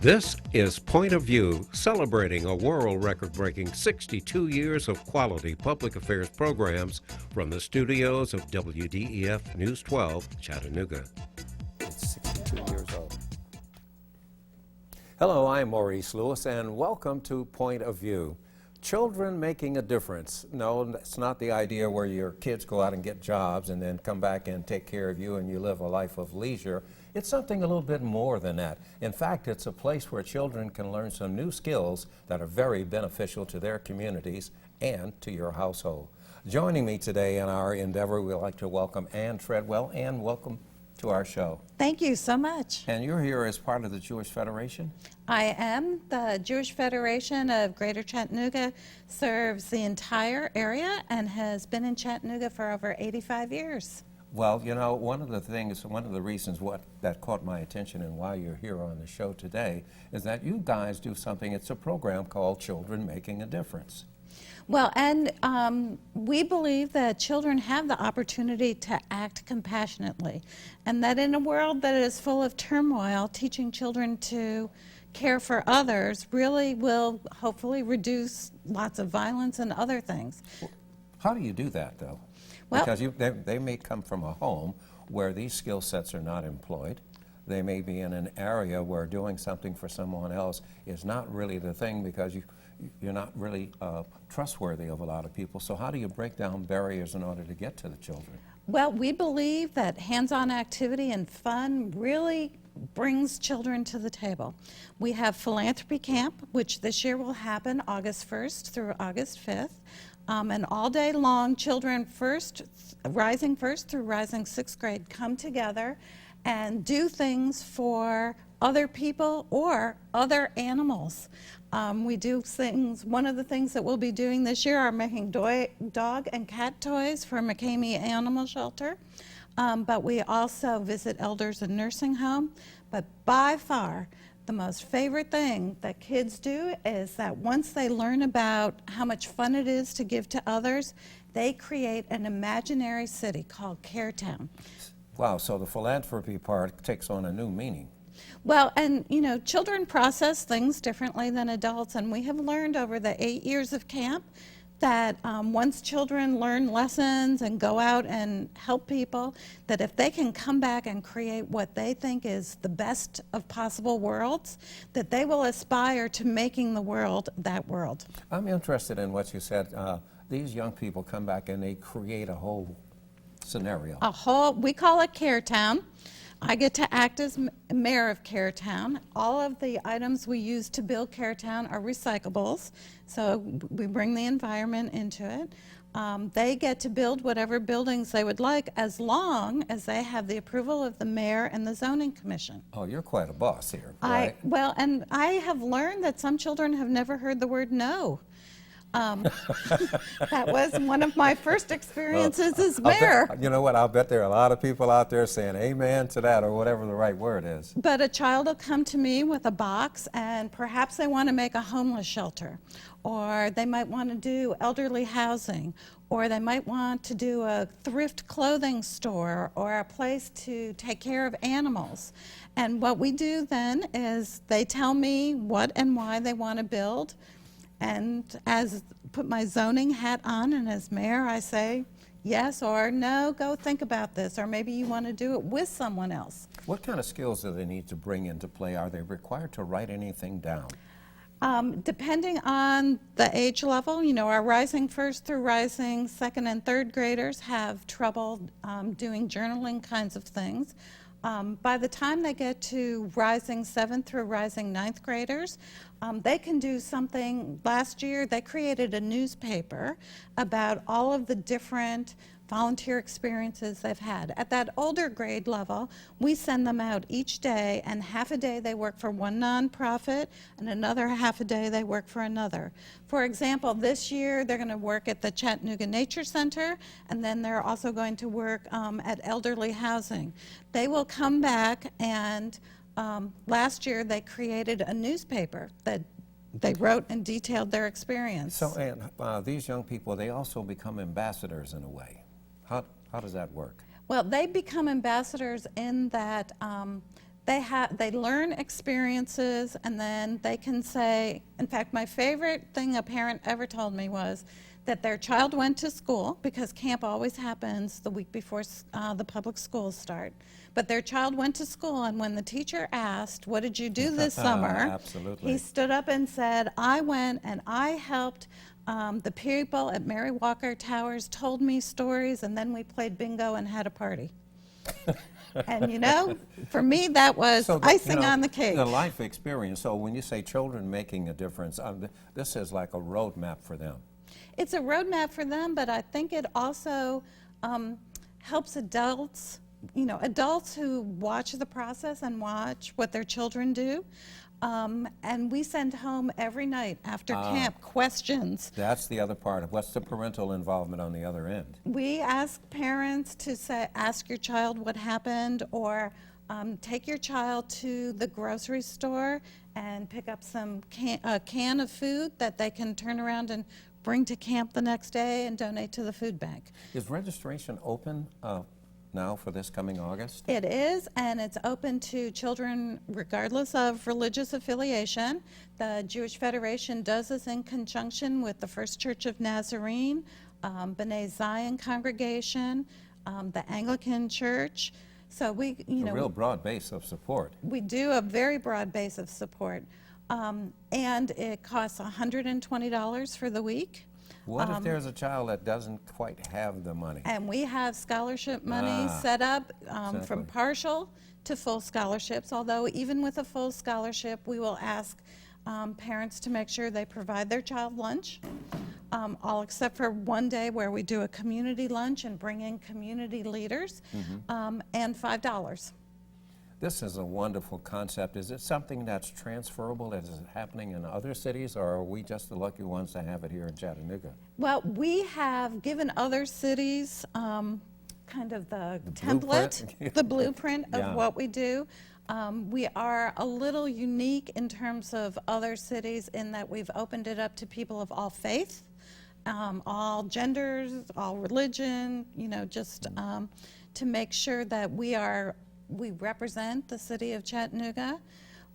This is Point of View, celebrating a world record-breaking 62 years of quality public affairs programs from the studios of WDEF News 12, Chattanooga. It's 62 years old. Hello, I'm Maurice Lewis, and welcome to Point of View. Children making a difference. No, that's not the idea where your kids go out and get jobs and then come back and take care of you and you live a life of leisure. It's something a little bit more than that. In fact, it's a place where children can learn some new skills that are very beneficial to their communities and to your household. Joining me today in our endeavor, we'd like to welcome Ann Treadwell. Ann, welcome to our show. Thank you so much. And you're here as part of the Jewish Federation? I am. The Jewish Federation of Greater Chattanooga serves the entire area and has been in Chattanooga for over 85 years. Well, you know, one of the reasons that caught my attention and why you're here on the show today is that you guys do something, it's a program called Children Making a Difference. Well, and we believe that children have the opportunity to act compassionately, and that in a world that is full of turmoil, teaching children to care for others really will hopefully reduce lots of violence and other things. How do you do that, though? Well, because they may come from a home where these skill sets are not employed. They may be in an area where doing something for someone else is not really the thing because you're not really trustworthy of a lot of people. So how do you break down barriers in order to get to the children? Well, we believe that hands-on activity and fun really brings children to the table. We have Philanthropy Camp, which this year will happen August 1st through August 5th. And all day long, children rising first through rising sixth grade come together and do things for other people or other animals. We do things, one of the things that we'll be doing this year are making dog and cat toys for McCamey Animal Shelter. But we also visit elders in nursing home. But by far, the most favorite thing that kids do is that once they learn about how much fun it is to give to others, they create an imaginary city called Caretown. Wow, so the philanthropy part takes on a new meaning. Well, and you know, children process things differently than adults, and we have learned over the 8 years of camp that once children learn lessons and go out and help people, that if they can come back and create what they think is the best of possible worlds, that they will aspire to making the world that world. I'm interested in what you said. These young people come back and they create a whole scenario. We call it Caretown. I get to act as mayor of Caretown. All of the items we use to build Caretown are recyclables, so we bring the environment into it. They get to build whatever buildings they would like as long as they have the approval of the mayor and the zoning commission. Oh, you're quite a boss here, right? Well, and I have learned that some children have never heard the word no. That was one of my first experiences as mayor. You know what, I'll bet there are a lot of people out there saying amen to that or whatever the right word is. But a child will come to me with a box and perhaps they want to make a homeless shelter, or they might want to do elderly housing, or they might want to do a thrift clothing store or a place to take care of animals. And what we do then is they tell me what and why they want to build. And put my zoning hat on, and as mayor, I say yes or no, go think about this, or maybe you want to do it with someone else. What kind of skills do they need to bring into play? Are they required to write anything down? Depending on the age level, you know, our rising first through rising second and third graders have trouble doing journaling kinds of things. By the time they get to rising 7th through rising 9th graders, they can do something. Last year, they created a newspaper about all of the different volunteer experiences they've had. At that older grade level, we send them out each day, and half a day they work for one nonprofit, and another half a day they work for another. For example, this year they're going to work at the Chattanooga Nature Center, and then they're also going to work at elderly housing. They will come back, and last year they created a newspaper that they wrote and detailed their experience. So, and these young people, they also become ambassadors in a way. How does that work? Well, they become ambassadors in that they learn experiences, and then they can say, in fact, my favorite thing a parent ever told me was that their child went to school, because camp always happens the week before the public schools start. But their child went to school, and when the teacher asked, what did you do this summer? Absolutely. He stood up and said, I went and I helped the people at Mary Walker Towers, told me stories, and then we played bingo and had a party. And you know, for me, that was So, icing on the cake. The life experience. So when you say children making a difference, this is like a roadmap for them. It's a roadmap for them, but I think it also helps adults, you know, adults who watch the process and watch what their children do. And we send home every night after camp questions. That's the other part of what's the parental involvement on the other end. We ask parents to say, ask your child what happened, or take your child to the grocery store and pick up some can of food that they can turn around and bring to camp the next day and donate to the food bank. Is registration open now for this coming August? It is, and it's open to children regardless of religious affiliation. The Jewish Federation does this in conjunction with the First Church of Nazarene, B'nai Zion Congregation, the Anglican Church. So we, you know, A real broad base of support. we do a very broad base of support. And it costs $120 for the week. What if there's a child that doesn't quite have the money? And we have scholarship money set up exactly. from partial to full scholarships, although even with a full scholarship, we will ask parents to make sure they provide their child lunch, all except for one day where we do a community lunch and bring in community leaders, and $5. This is a wonderful concept. Is it something that's transferable? Is it happening in other cities, or are we just the lucky ones to have it here in Chattanooga? Well, we have given other cities kind of the template, blueprint? the blueprint of Yeah. what we do. We are a little unique in terms of other cities in that we've opened it up to people of all faith, all genders, all religion, you know, just to make sure that we represent the city of Chattanooga.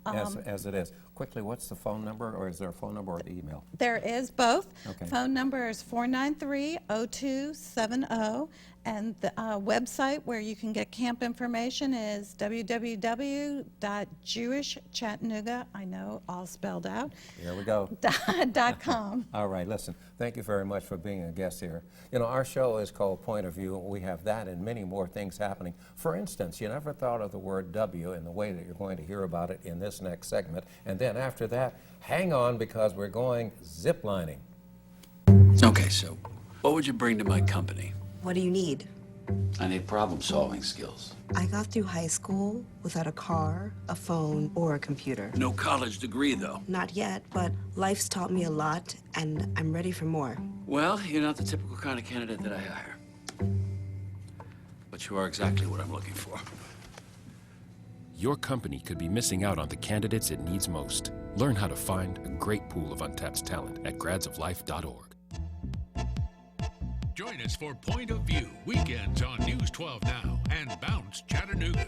As it is. Quickly, what's the phone number, or is there a phone number or the email? There is both. Okay. Phone number is 493-0270, and the website where you can get camp information is www.jewishchattanooga, I know, all spelled out, Here we go. .com. All right, listen, thank you very much for being a guest here. You know, our show is called Point of View. We have that and many more things happening. For instance, you never thought of the word W in the way that you're going to hear about it in this next segment. And then after that, hang on, because we're going zip-lining. Okay, so what would you bring to my company? What do you need? I need problem-solving skills. I got through high school without a car, a phone, or a computer. No college degree, though. Not yet, but life's taught me a lot, and I'm ready for more. Well, you're not the typical kind of candidate that I hire. But you are exactly what I'm looking for. Your company could be missing out on the candidates it needs most. Learn how to find a great pool of untapped talent at gradsoflife.org. Join us for Point of View, weekends on News 12 Now and Bounce Chattanooga.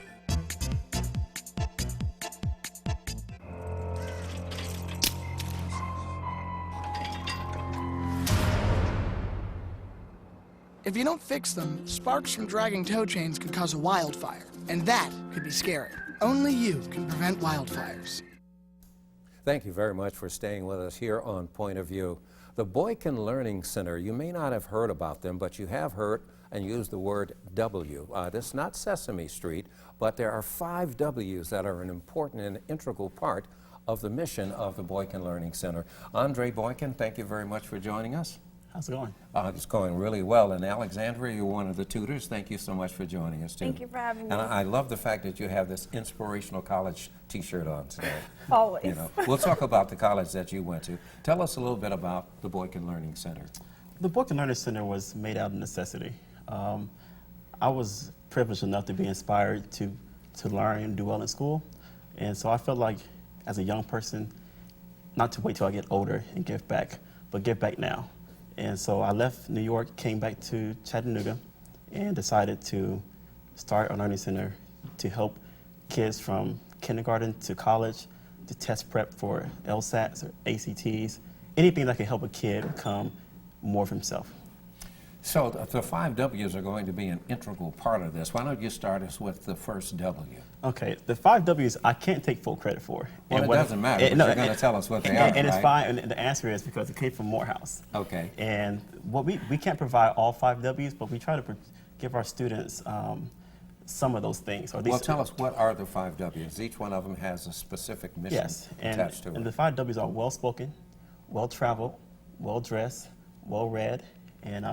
If you don't fix them, sparks from dragging tow chains could cause a wildfire, and that could be scary. Only you can prevent wildfires. Thank you very much for staying with us here on Point of View. The Boykin Learning Center, you may not have heard about them, but you have heard and used the word W. This is not Sesame Street, but there are 5 W's that are an important and integral part of the mission of the Boykin Learning Center. Andre Boykin, thank you very much for joining us. How's it going? It's going really well. And Alexandria, you're one of the tutors. Thank you so much for joining us, too. Thank you for having me. And I love the fact that you have this inspirational college T-shirt on today. Always. You know, we'll talk about the college that you went to. Tell us a little bit about the Boykin Learning Center. The Boykin Learning Center was made out of necessity. I was privileged enough to be inspired to learn and do well in school. And so I felt like, as a young person, not to wait till I get older and give back, but give back now. And so I left New York, came back to Chattanooga, and decided to start a learning center to help kids from kindergarten to college, to test prep for LSATs or ACTs, anything that can help a kid become more of himself. So the 5 W's are going to be an integral part of this. Why don't you start us with the first W? Okay, the 5 W's I can't take full credit for. Well, it doesn't matter, but you're going to tell us what they are, And it's right? fine, and the answer is because it came from Morehouse. Okay. And what we can't provide all 5 W's, but we try to give our students some of those things. Or at Well, least, tell us, what are the 5 W's? Each one of them has a specific mission yes, attached to and it. the 5 W's are well-spoken, well-traveled, well-dressed, well-read, and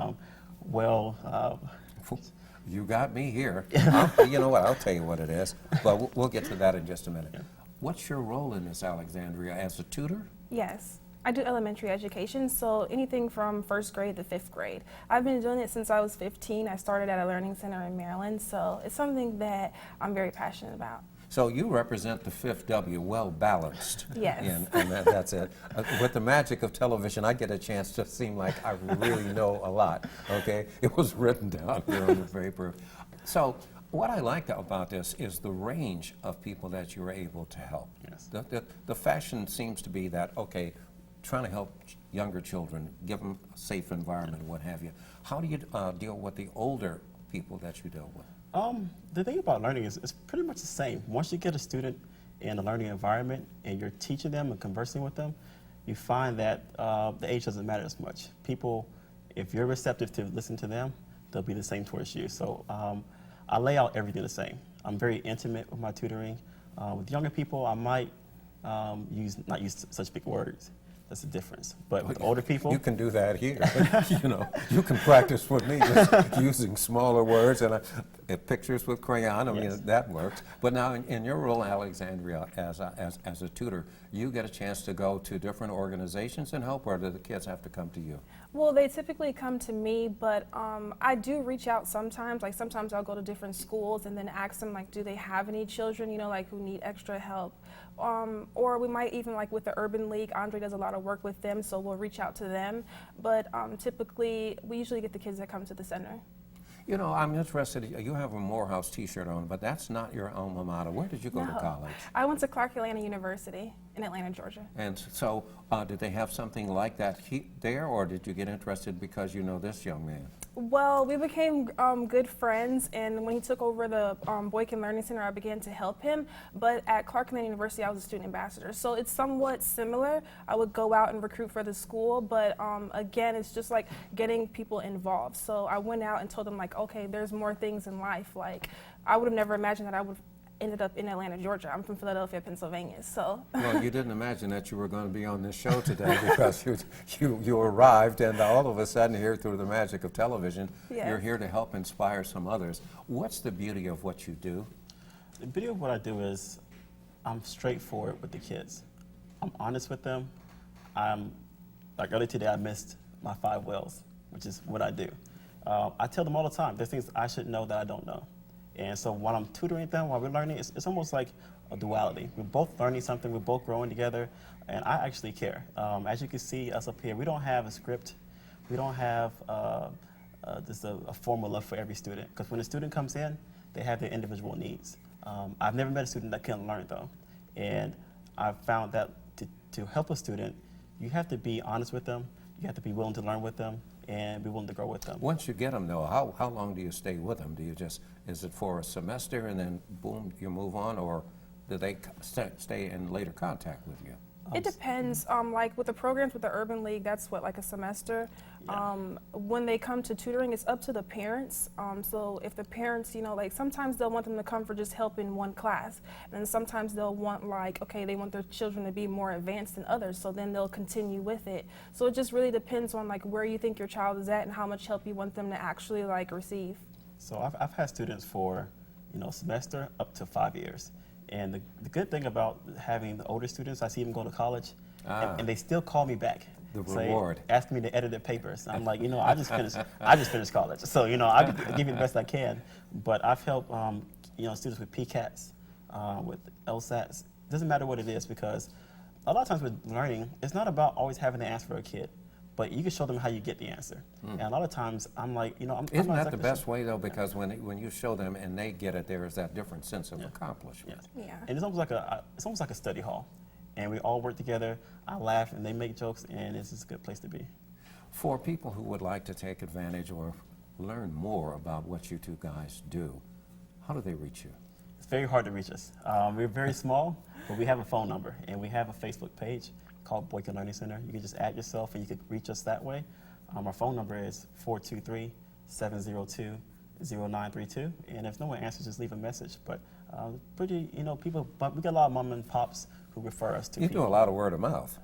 You got me here. You know what, I'll tell you what it is, but we'll get to that in just a minute. What's your role in this, Alexandria, as a tutor? Yes. I do elementary education, so anything from 1st grade to 5th grade. I've been doing it since I was 15. I started at a learning center in Maryland, so it's something that I'm very passionate about. So you represent the 5th W, well-balanced. Yes. And that's it. With the magic of television, I get a chance to seem like I really know a lot, okay? It was written down here on the paper. So what I like about this is the range of people that you're able to help. Yes. The fashion seems to be that, okay, trying to help younger children, give them a safe environment, what have you. How do you deal with the older people that you deal with? The thing about learning is it's pretty much the same. Once you get a student in a learning environment and you're teaching them and conversing with them, you find that the age doesn't matter as much. People, if you're receptive to listen to them, they'll be the same towards you. So I lay out everything the same. I'm very intimate with my tutoring. With younger people, I might not use such big words. That's the difference. But with older people, you can do that here. You know, you can practice with me just using smaller words and pictures with crayon. I mean, Yes. that works. But now, in your role, Alexandria, as a tutor, you get a chance to go to different organizations and help, or do the kids have to come to you? Well, they typically come to me, but I do reach out sometimes. Like sometimes I'll go to different schools and then ask them, like, do they have any children, you know, like who need extra help? Or we might even, like with the Urban League, Andre does a lot of work with them, so we'll reach out to them. But typically, we usually get the kids that come to the center. You know, I'm interested, you have a Morehouse t-shirt on, but that's not your alma mater. Where did you go to No. college? I went to Clark Atlanta University in Atlanta, Georgia. And so, did they have something like that there, or did you get interested because you know this young man? Well, we became good friends, and when he took over the Boykin Learning Center, I began to help him. But at Clark Atlanta University, I was a student ambassador, so it's somewhat similar. I would go out and recruit for the school, but again, it's just like getting people involved. So I went out and told them, like, okay, there's more things in life. Like, I would have never imagined that I would ended up in Atlanta, Georgia. I'm from Philadelphia, Pennsylvania, so. Well, you didn't imagine that you were going to be on this show today because you arrived, and all of a sudden here through the magic of television, Yes. you're here to help inspire some others. What's the beauty of what you do? the beauty of what I do is I'm straightforward with the kids. I'm honest with them. Like earlier today, I missed my 5 wells, which is what I do. I tell them all the time, there's things I should know that I don't know. And so while I'm tutoring them, while we're learning, it's almost like a duality. We're both learning something, we're both growing together, and I actually care. As you can see us up here, we don't have a script. We don't have just a formula for every student, because when a student comes in, they have their individual needs. I've never met a student that couldn't learn, though. And I've found that to help a student, you have to be honest with them, you have to be willing to learn with them, and be willing to grow with them. Once you get them, though, how long do you stay with them? Do you is it for a semester and then boom, you move on, or do they stay in later contact with you? It depends. Like with the programs with the Urban League, that's what, like a semester. Yeah. When they come to tutoring, it's up to the parents. So if the parents, you know, like sometimes they'll want them to come for just help in one class. And then sometimes they'll want, like, okay, they want their children to be more advanced than others, so then they'll continue with it. So it just really depends on like where you think your child is at and how much help you want them to actually like receive. So I've had students for, a semester up to 5 years. And the good thing about having the older students, I see them go to college, and they still call me back. The say, reward. Ask me to edit their papers. I'm like, I just finished college. So, I'll give you the best I can. But I've helped, students with PCATs, with LSATs. Doesn't matter what it is, because a lot of times with learning, it's not about always having the answer for a kid, but you can show them how you get the answer. And a lot of times, I'm like, you know, I'm Isn't not that the exactly best sure. way, though? Because when you show them and they get it, there is that different sense of accomplishment. Yes. Yeah. And it's almost like a study hall, and we all work together. I laugh and they make jokes, and it's just a good place to be. For people who would like to take advantage or learn more about what you two guys do, how do they reach you? It's very hard to reach us. We're very small, but we have a phone number, and we have a Facebook page called Boykin Learning Center. You can just add yourself, and you can reach us that way. Our phone number is 423-702-0932, and if no one answers, just leave a message. But pretty, you know, people, but we get a lot of mom and pops who refer us to You people. do a lot of word of mouth.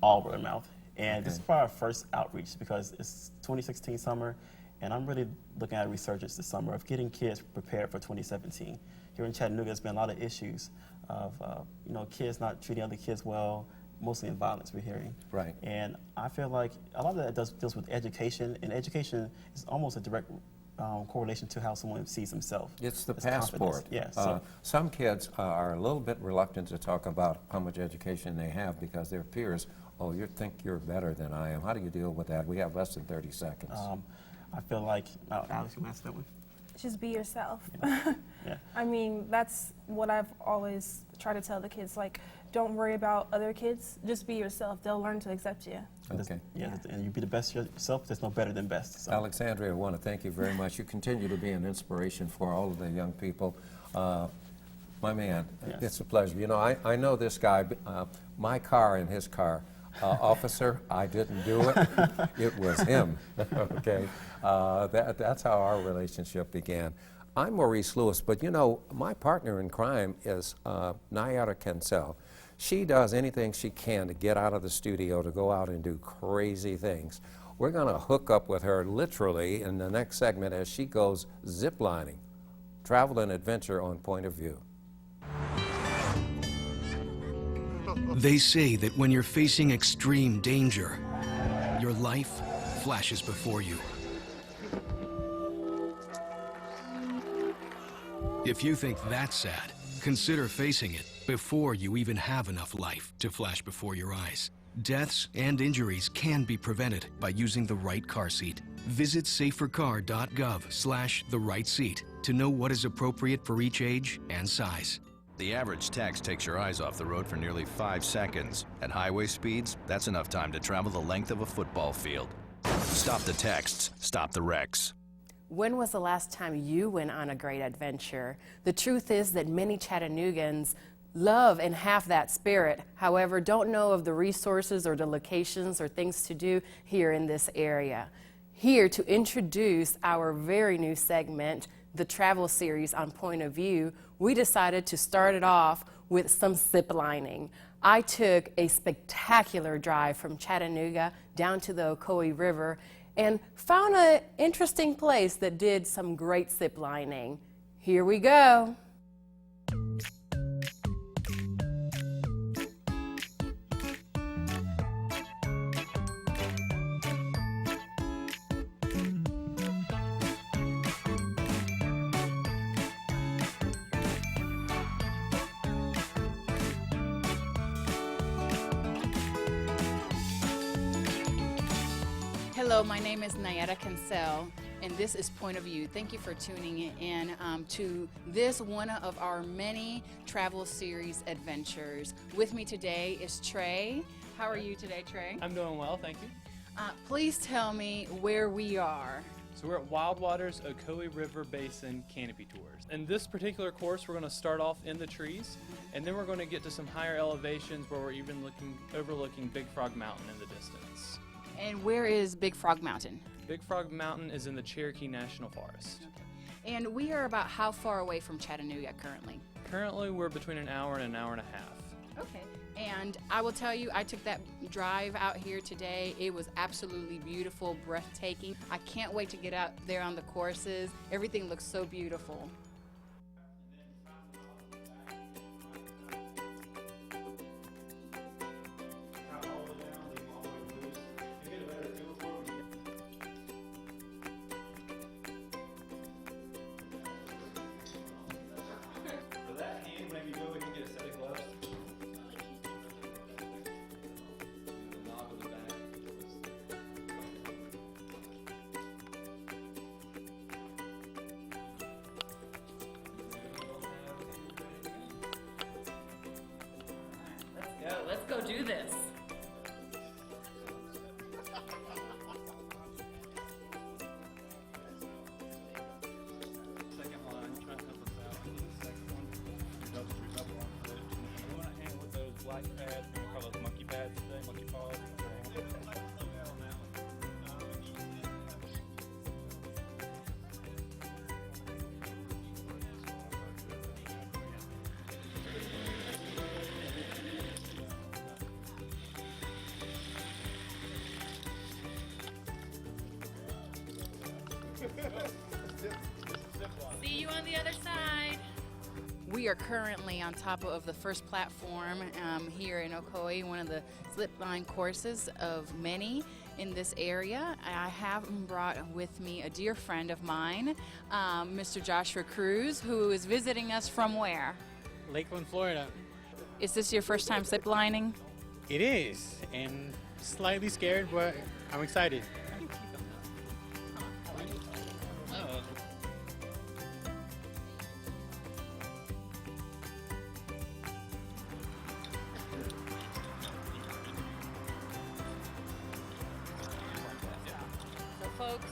All word of mouth. And this is probably our first outreach because it's 2016 summer, and I'm really looking at a resurgence this summer of getting kids prepared for 2017. Here in Chattanooga, there's been a lot of issues of you know, kids not treating other kids well, mostly in violence we're hearing. Right. And I feel like a lot of that deals with education, and education is almost a direct correlation to how someone sees himself. It's the It's confidence. passport. Yeah, so Some kids are a little bit reluctant to talk about how much education they have because their peers, oh, you think you're better than I am. How do you deal with that? We have less than 30 seconds. I feel like, Alex, you want to answer that one? Just be yourself. Yeah. I mean, that's what I've always tried to tell the kids. Like, don't worry about other kids. Just be yourself. They'll learn to accept you. Okay. Yeah, and you be the best yourself. There's no better than best. So. Alexandria, I want to thank you very much. You continue to be an inspiration for all of the young people. My man, Yes. it's a pleasure. You know, I know this guy, my car and his car. Officer, I didn't do it. It was him. Okay, that's how our relationship began. I'm Maurice Lewis, but you know, my partner in crime is Nayara Cancel. She does anything she can to get out of the studio to go out and do crazy things. We're going to hook up with her literally in the next segment as she goes ziplining. Travel and adventure on Point of View. They say that when you're facing extreme danger, your life flashes before you. If you think that's sad, consider facing it before you even have enough life to flash before your eyes. Deaths and injuries can be prevented by using the right car seat. Visit safercar.gov/the-right-seat to know what is appropriate for each age and size. The average text takes your eyes off the road for nearly 5 seconds. At highway speeds, that's enough time to travel the length of a football field. Stop the texts, stop the wrecks. When was the last time you went on a great adventure? The truth is that many Chattanoogaans love and have that spirit, however, don't know of the resources or the locations or things to do here in this area. Here to introduce our very new segment, the travel series on Point of View, we decided to start it off with some zip lining. I took a spectacular drive from Chattanooga down to the Ocoee River and found an interesting place that did some great zip lining. Here we go. Hello, my name is Nayara Cancel, and this is Point of View. Thank you for tuning in to this one of our many travel series adventures. With me today is Trey. How are you today, Trey? I'm doing well, thank you. Please tell me where we are. So we're at Wild Waters Ocoee River Basin Canopy Tours. In this particular course, we're going to start off in the trees, and then we're going to get to some higher elevations where we're even overlooking Big Frog Mountain in the distance. And where is Big Frog Mountain? Big Frog Mountain is in the Cherokee National Forest. Okay. And we are about how far away from Chattanooga currently? Currently, we're between an hour and an hour and a half. Okay. And I will tell you, I took that drive out here today. It was absolutely beautiful, breathtaking. I can't wait to get out there on the courses. Everything looks so beautiful. We are currently on top of the first platform here in Ocoee, one of the slipline courses of many in this area. I have brought with me a dear friend of mine, Mr. Joshua Cruz, who is visiting us from where? Lakeland, Florida. Is this your first time ziplining? It is, and slightly scared, but I'm excited. So folks,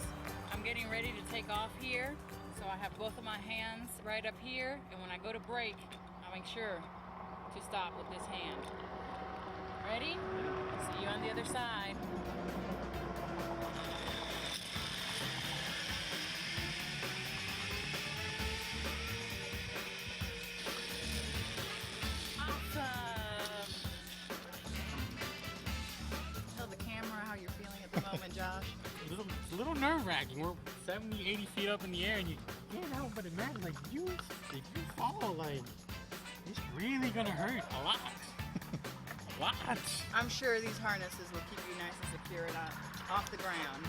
I'm getting ready to take off here. So I have both of my hands right up here, and when I go to brake, I'll make sure to stop with this hand. Ready? See you on the other side. Awesome! Tell the camera how you're feeling at the moment, Josh. It's a little nerve-wracking. We're 70, 80 feet up in the air, and you can't help but imagine, like, if you fall, like, it's really gonna hurt a lot. A lot. I'm sure these harnesses will keep you nice and secure and off the ground.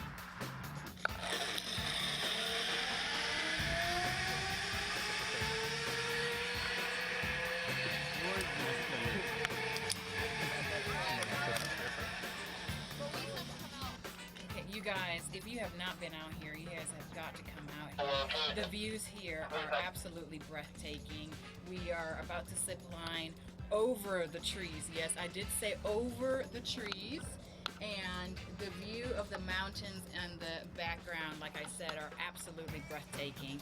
Okay, you guys, if you have not been out here, you guys have got to come out. The views here are absolutely breathtaking. We are about to zip line over the trees. Yes, I did say over the trees. And the view of the mountains and the background, like I said, are absolutely breathtaking.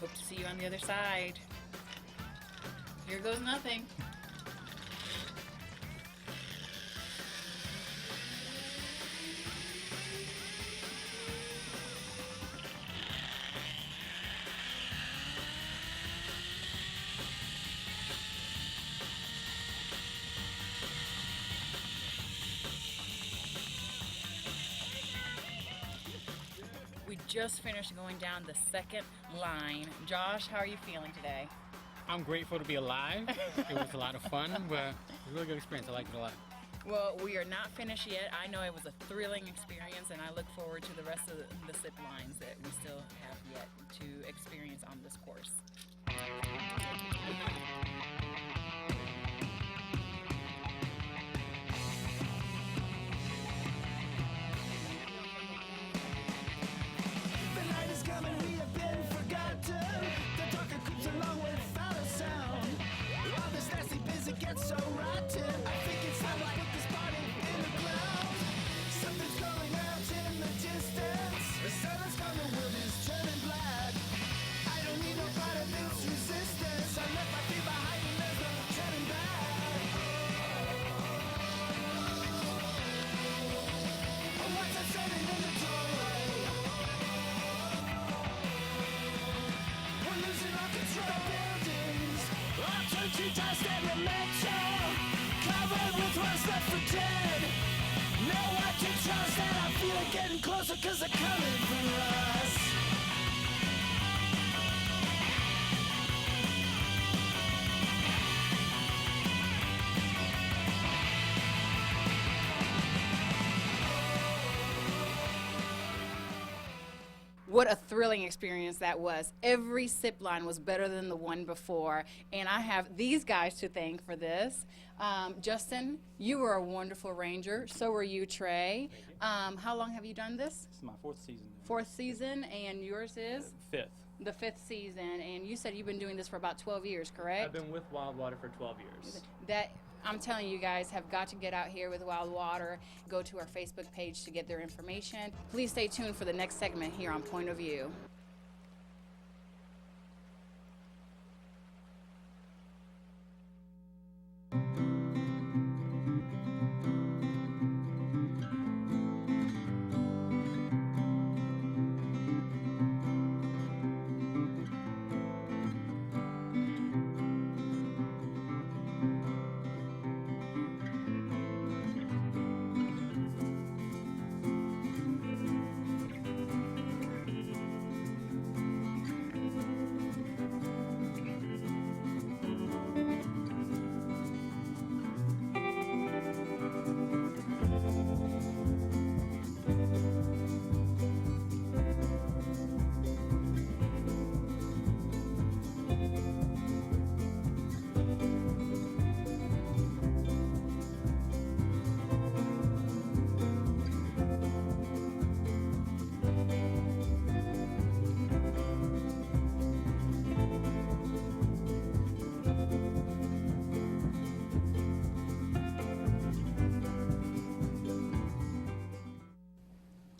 Hope to see you on the other side. Here goes nothing. We just finished going down the second line. Josh, how are you feeling today? I'm grateful to be alive. It was a lot of fun, but it was a really good experience. I liked it a lot. Well, we are not finished yet. I know it was a thrilling experience, and I look forward to the rest of the zip lines that we still have yet to experience on this course. Cause they're coming for us. What a thrilling experience that was. Every zip line was better than the one before, and I have these guys to thank for this. Justin, you were a wonderful ranger. So were you, Trey. How long have you done this? This is my fourth season. Fourth season, and yours is? Fifth. The fifth season, and you said you've been doing this for about 12 years, correct? I've been with Wild Water for 12 years. That, I'm telling you guys, have got to get out here with Wild Water. Go to our Facebook page to get their information. Please stay tuned for the next segment here on Point of View.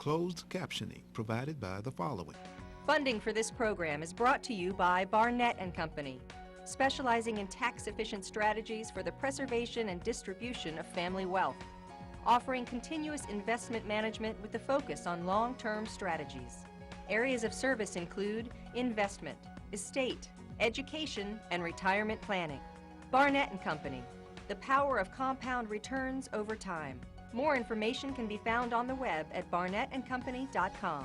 Closed captioning provided by the following. Funding for this program is brought to you by Barnett & Company, specializing in tax-efficient strategies for the preservation and distribution of family wealth, offering continuous investment management with a focus on long-term strategies. Areas of service include investment, estate, education, and retirement planning. Barnett & Company, the power of compound returns over time. More information can be found on the web at barnettandcompany.com.